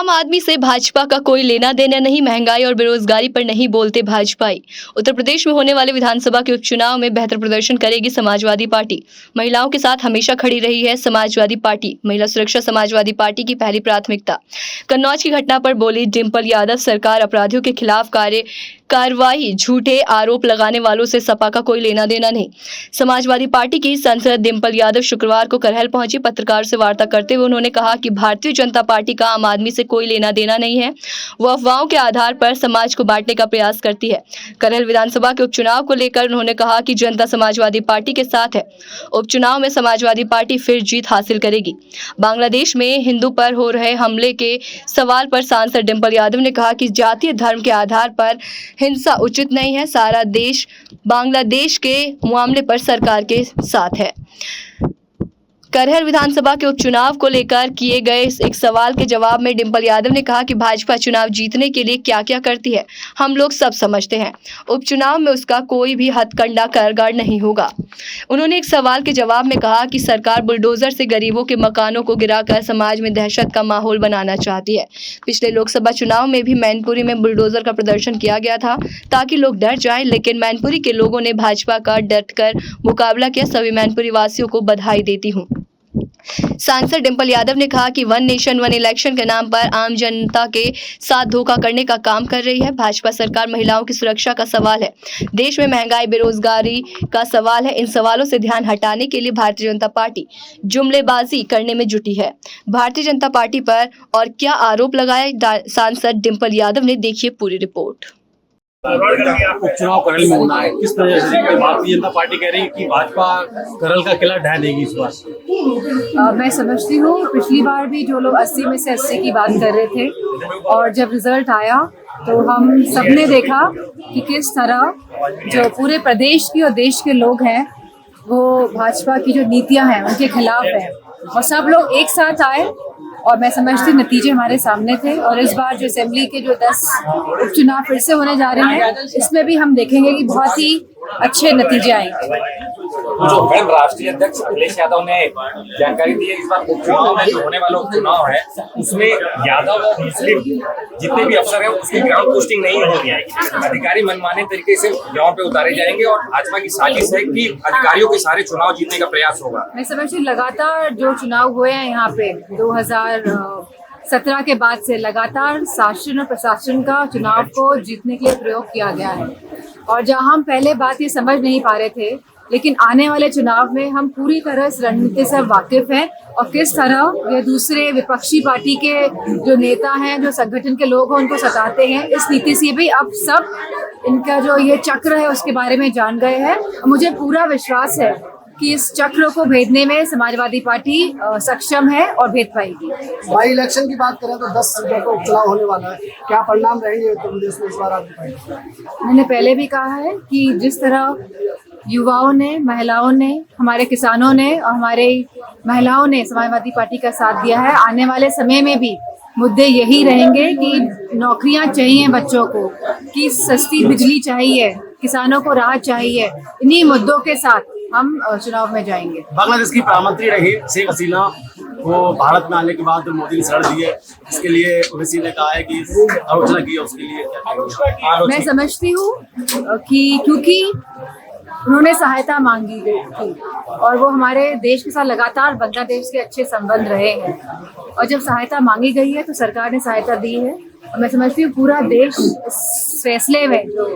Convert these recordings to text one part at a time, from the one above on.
आम आदमी से भाजपा का कोई लेना देना नहीं, महंगाई और बेरोजगारी पर नहीं बोलते भाजपाई। उत्तर प्रदेश में होने वाले विधानसभा के उपचुनाव में बेहतर प्रदर्शन करेगी समाजवादी पार्टी। महिलाओं के साथ हमेशा खड़ी रही है समाजवादी पार्टी। महिला सुरक्षा समाजवादी पार्टी की पहली प्राथमिकता। कन्नौज की घटना पर बोली डिंपल यादव, सरकार अपराधियों के खिलाफ कार्रवाई, झूठे आरोप लगाने वालों से सपा का कोई लेना देना नहीं। समाजवादी पार्टी की सांसद डिंपल यादव शुक्रवार को करहल पहुंची। पत्रकार से वार्ता करते हुए उन्होंने कहा कि भारतीय जनता पार्टी का आम आदमी से कोई लेना देना नहीं है। वो अफवाहों के आधार पर समाज को बांटने का प्रयास करती है। करहल विधानसभा के उपचुनाव को लेकर उन्होंने कहा कि जनता समाजवादी पार्टी के साथ है। उपचुनाव में समाजवादी पार्टी फिर जीत हासिल करेगी। बांग्लादेश में हिंदू पर हो रहे हमले के सवाल पर सांसद डिंपल यादव ने कहा कि जातीय धर्म के आधार पर हिंसा उचित नहीं है। सारा देश बांग्लादेश के मामले पर सरकार के साथ है। करहल विधानसभा के उपचुनाव को लेकर किए गए एक सवाल के जवाब में डिंपल यादव ने कहा कि भाजपा चुनाव जीतने के लिए क्या क्या करती है हम लोग सब समझते हैं। उपचुनाव में उसका कोई भी हथकंडा कारगर नहीं होगा। उन्होंने एक सवाल के जवाब में कहा कि सरकार बुलडोजर से गरीबों के मकानों को गिराकर समाज में दहशत का माहौल बनाना चाहती है। पिछले लोकसभा चुनाव में भी मैनपुरी में बुलडोजर का प्रदर्शन किया गया था ताकि लोग डर जाएं, लेकिन मैनपुरी के लोगों ने भाजपा का डटकर मुकाबला किया। सभी मैनपुरी वासियों को बधाई देती हूँ। सांसद डिंपल यादव ने कहा कि वन नेशन वन इलेक्शन के नाम पर आम जनता के साथ धोखा करने का काम कर रही है। भाजपा सरकार महिलाओं की सुरक्षा का सवाल है, देश में महंगाई बेरोजगारी का सवाल है। इन सवालों से ध्यान हटाने के लिए भारतीय जनता पार्टी जुमलेबाजी करने में जुटी है। भारतीय जनता पार्टी पर और क्या आरोप लगाए सांसद डिंपल यादव ने, देखिए पूरी रिपोर्ट। उपचुनाव करहल में होना है, किस तरह से भारतीय जनता पार्टी कह रही है कि भाजपा करहल का किला ढह देगी इस बार? मैं समझती हूँ पिछली बार भी जो लोग 80 में से 80 की बात कर रहे थे और जब रिजल्ट आया तो हम सबने देखा कि किस तरह जो पूरे प्रदेश की और देश के लोग हैं वो भाजपा की जो नीतियां हैं उनके खिलाफ हैं और सब लोग एक साथ आए और मैं समझती नतीजे हमारे सामने थे। और इस बार जो असेंबली के जो 10 उपचुनाव फिर से होने जा रहे हैं इसमें भी हम देखेंगे कि बहुत ही अच्छे नतीजे आएंगे। जो गण राष्ट्रीय अध्यक्ष अखिलेश यादव ने जानकारी दी है इस बार उपचुनाव में जो होने वाला उपचुनाव है उसमें यादव और मुस्लिम जितने भी अफसर हैं उसकी ग्राउंड पोस्टिंग नहीं होनी है। अधिकारी मनमाने तरीके से ग्राउंड पे उतारे जाएंगे और भाजपा की साजिश है कि अधिकारियों के सारे चुनाव जीतने का प्रयास होगा। मैं समझती लगातार जो चुनाव हुए हैं यहाँ पे 2017 के बाद से लगातार शासन और प्रशासन का चुनाव को जीतने के लिए प्रयोग किया गया है और जहाँ हम पहले बात ये समझ नहीं पा रहे थे लेकिन आने वाले चुनाव में हम पूरी तरह इस रणनीति से वाकिफ हैं और किस तरह ये दूसरे विपक्षी पार्टी के जो नेता हैं जो संगठन के लोग हैं उनको सताते हैं। इस नीति से भी अब सब इनका जो ये चक्र है उसके बारे में जान गए हैं। मुझे पूरा विश्वास है कि इस चक्र को भेदने में समाजवादी पार्टी सक्षम है और भेद पाएगी। बाई इलेक्शन की बात करें तो 10 सीटों का उपचुनाव होने वाला है, क्या परिणाम रहेंगे उत्तर प्रदेश में इस बार आप बताइए। मैंने पहले भी कहा है कि जिस तरह युवाओं ने, महिलाओं ने, हमारे किसानों ने और हमारे महिलाओं ने समाजवादी पार्टी का साथ दिया है, आने वाले समय में भी मुद्दे यही रहेंगे कि नौकरियां चाहिए बच्चों को, कि सस्ती बिजली चाहिए, किसानों को राहत चाहिए। इन्हीं मुद्दों के साथ हम चुनाव में जाएंगे। बांग्लादेश की प्रधानमंत्री रही शेख हसीना वो भारत में आने के बाद मोदी ने शरण दी है, इसके लिए ओवैसी ने कहा है कि आलोचना की है, उसके लिए क्या? मैं समझती हूँ कि क्योंकि उन्होंने सहायता मांगी गई थी और वो हमारे देश के साथ लगातार बांग्लादेश के अच्छे संबंध रहे हैं और जब सहायता मांगी गई है तो सरकार ने सहायता दी है और मैं समझती हूँ पूरा देश इस फैसले में जो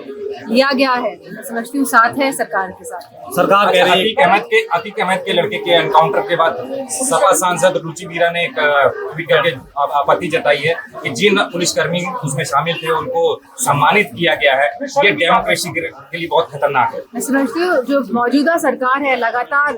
लिया गया है मैं समझती हूँ साथ है सरकार के साथ। सरकार कह रही है अतीक अहमद के लड़के के एनकाउंटर के बाद सपा सांसद रुचि मीरा ने एक ट्वीट करके आपत्ति जताई है कि जिन पुलिसकर्मी उसमें शामिल थे उनको सम्मानित किया गया है, ये डेमोक्रेसी के लिए बहुत खतरनाक है। मैं समझती हूँ जो मौजूदा सरकार है लगातार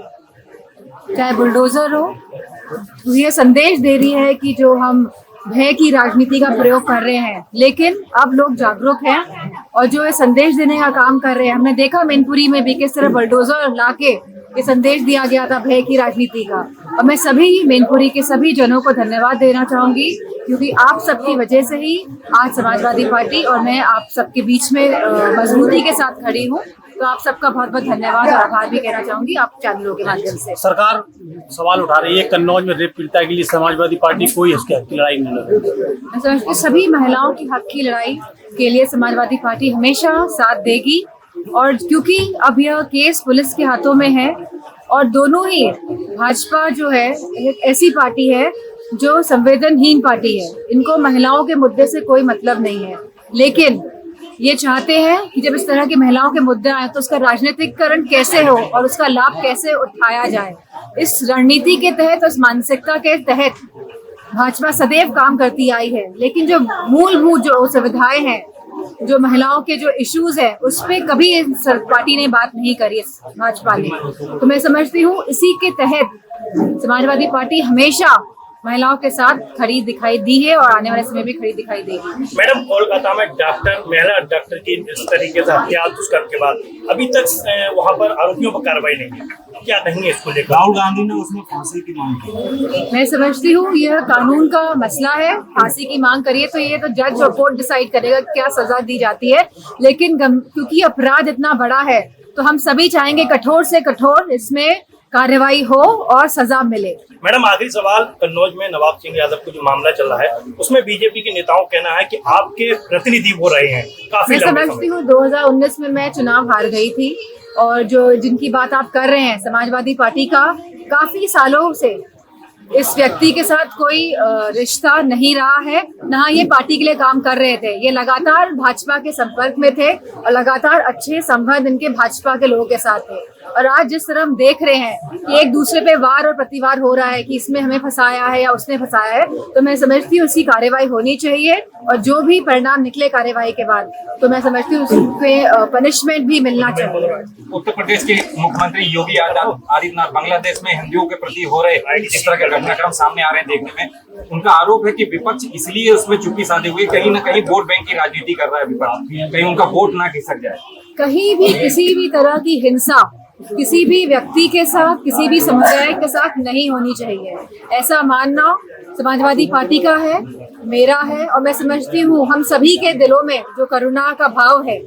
चाहे बुलडोजर हो ये संदेश दे रही है कि जो हम भय की राजनीति का प्रयोग कर रहे हैं, लेकिन अब लोग जागरूक हैं और जो ये संदेश देने का काम कर रहे हैं। हमने देखा मैनपुरी में भी किस तरह बुलडोजर लाके ये संदेश दिया गया था भय की राजनीति का। और मैं सभी मैनपुरी के सभी जनों को धन्यवाद देना चाहूँगी, क्योंकि आप सबकी वजह से ही आज समाजवादी पार्टी और मैं आप सबके बीच में मजबूती के साथ खड़ी हूँ। तो आप सबका बहुत बहुत धन्यवाद और आभार भी कहना चाहूँगी आप चैनलों के माध्यम से। सरकार सवाल उठा रही है कन्नौज में रेप पीड़िता के लिए समाजवादी पार्टी कोई इसके हक की लड़ाई नहीं लड़ रही। मैं समझती हूँ सभी महिलाओं की हक की लड़ाई के लिए समाजवादी पार्टी हमेशा साथ देगी, और क्योंकि अब यह केस पुलिस के हाथों में है और दोनों ही, भाजपा जो है एक ऐसी पार्टी है जो संवेदनहीन पार्टी है, इनको महिलाओं के मुद्दे से कोई मतलब नहीं है, लेकिन ये चाहते हैं कि जब इस तरह के महिलाओं के मुद्दे आए तो उसका राजनीतिकरण कैसे हो और उसका लाभ कैसे उठाया जाए। इस रणनीति के तहत, उस मानसिकता के तहत भाजपा सदैव काम करती आई है, लेकिन जो मूलभूत जो सुविधाएं हैं, जो महिलाओं के जो इश्यूज है, उस पर कभी पार्टी ने बात नहीं करी भाजपा ने। तो मैं समझती हूँ इसी के तहत समाजवादी पार्टी हमेशा महिलाओं के साथ खड़ी दिखाई दी है और आने वाले समय भी खड़ी दिखाई देगी। मैडम, कोलकाता में महिला डॉक्टर की इस तरीके से हत्या दुष्कर्म के बाद अभी तक वहां पर आरोपियों पर कार्रवाई नहीं है, क्या कहेंगे इसको लेकर? राहुल गांधी ने उसमें फांसी की मांग की। मैं समझती हूँ यह कानून का मसला है, फांसी की मांग करिए तो ये तो जज और कोर्ट डिसाइड करेगा क्या सजा दी जाती है, लेकिन क्योंकि अपराध इतना बड़ा है तो हम सभी चाहेंगे कठोर से कठोर इसमें कार्रवाई हो और सजा मिले। मैडम, आखिरी सवाल, कन्नौज में नवाब सिंह यादव का जो मामला चल रहा है उसमें बीजेपी के नेताओं का कहना है कि आपके प्रतिनिधि हो रहे हैं काफी मैं समझती हूँ 2019 में मैं चुनाव हार गई थी, और जो जिनकी बात आप कर रहे हैं समाजवादी पार्टी का काफी सालों से इस व्यक्ति के साथ कोई रिश्ता नहीं रहा है, ना ये पार्टी के लिए काम कर रहे थे। ये लगातार भाजपा के संपर्क में थे और लगातार अच्छे संबंध इनके भाजपा के लोगों के साथ थे, और आज जिस तरह हम देख रहे हैं कि एक दूसरे पे वार और प्रतिवार हो रहा है कि इसमें हमें फंसाया है या उसने फंसाया है, तो मैं समझती हूँ उसकी कार्रवाई होनी चाहिए, और जो भी परिणाम निकले कार्रवाई के बाद तो मैं समझती हूँ उसपे पनिशमेंट भी मिलना चाहिए। उत्तर प्रदेश के मुख्यमंत्री योगी आदित्यनाथ बांग्लादेश में हिंदुओं के प्रति हो रहे जिस तरह के घटनाक्रम सामने आ रहे हैं देखने में, उनका आरोप है कि विपक्ष इसलिए उसमें चुप्पी साधे हुए कहीं न कहीं वोट बैंक की राजनीति कर रहा है विपक्ष, कहीं उनका वोट ना खिसक जाए। कहीं भी किसी भी तरह की हिंसा किसी भी व्यक्ति के साथ, किसी भी समुदाय के साथ नहीं होनी चाहिए, ऐसा मानना समाजवादी पार्टी का है, मेरा है, और मैं समझती हूँ हम सभी के दिलों में जो करुणा का भाव है,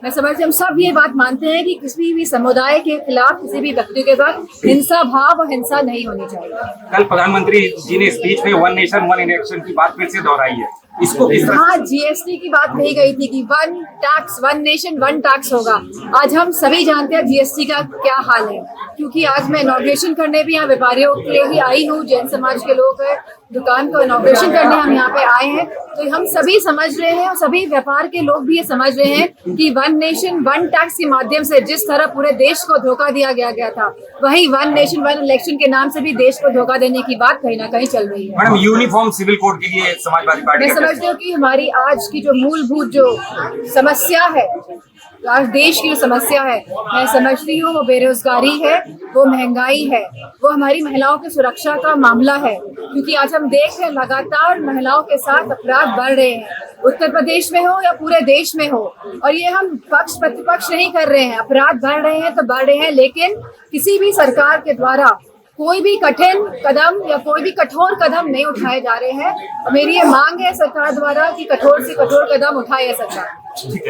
मैं समझती हूँ हम सब ये बात मानते हैं कि किसी भी समुदाय के खिलाफ, किसी भी व्यक्ति के साथ हिंसा भाव और हिंसा नहीं होनी चाहिए। कल प्रधानमंत्री जी ने स्पीच में वन नेशन वन इलेक्शन की बात फिर से दोहराई है, इसको किस तरह? हाँ, जीएसटी की बात कही गई थी कि one tax, one nation one tax होगा। आज हम सभी जानते हैं जीएसटी का क्या हाल है, क्योंकि आज मैं इनॉग्रेशन करने भी यहाँ व्यापारियों के लिए ही आई हूँ, जैन समाज के लोग हैं, दुकान को इनॉग्रेशन करने हम यहाँ पे आए हैं, तो हम सभी समझ रहे हैं और सभी व्यापार के लोग भी ये समझ रहे हैं कि वन नेशन वन टैक्स के माध्यम से जिस तरह पूरे देश को धोखा दिया गया था, वही वन नेशन वन इलेक्शन के नाम से भी देश को धोखा देने की बात कहीं ना कहीं चल रही है। मैडम, यूनिफॉर्म सिविल कोड के लिए समाजवादी पार्टी, मैं समझती हूँ कि हमारी आज की जो मूलभूत जो समस्या है, आज देश की जो समस्या है, मैं समझती हूँ वो बेरोजगारी है, वो महंगाई है, वो हमारी महिलाओं की सुरक्षा का मामला है, क्योंकि आज हम देख रहे हैं लगातार महिलाओं के साथ अपराध बढ़ रहे हैं, उत्तर प्रदेश में हो या पूरे देश में हो, और ये हम पक्ष प्रतिपक्ष नहीं कर रहे हैं, अपराध बढ़ रहे हैं तो बढ़ रहे हैं, लेकिन किसी भी सरकार के द्वारा कोई भी कठिन कदम या कोई भी कठोर कदम नहीं उठाए जा रहे हैं। मेरी ये मांग है सरकार द्वारा कि कठोर से कठोर कदम उठाए सरकार।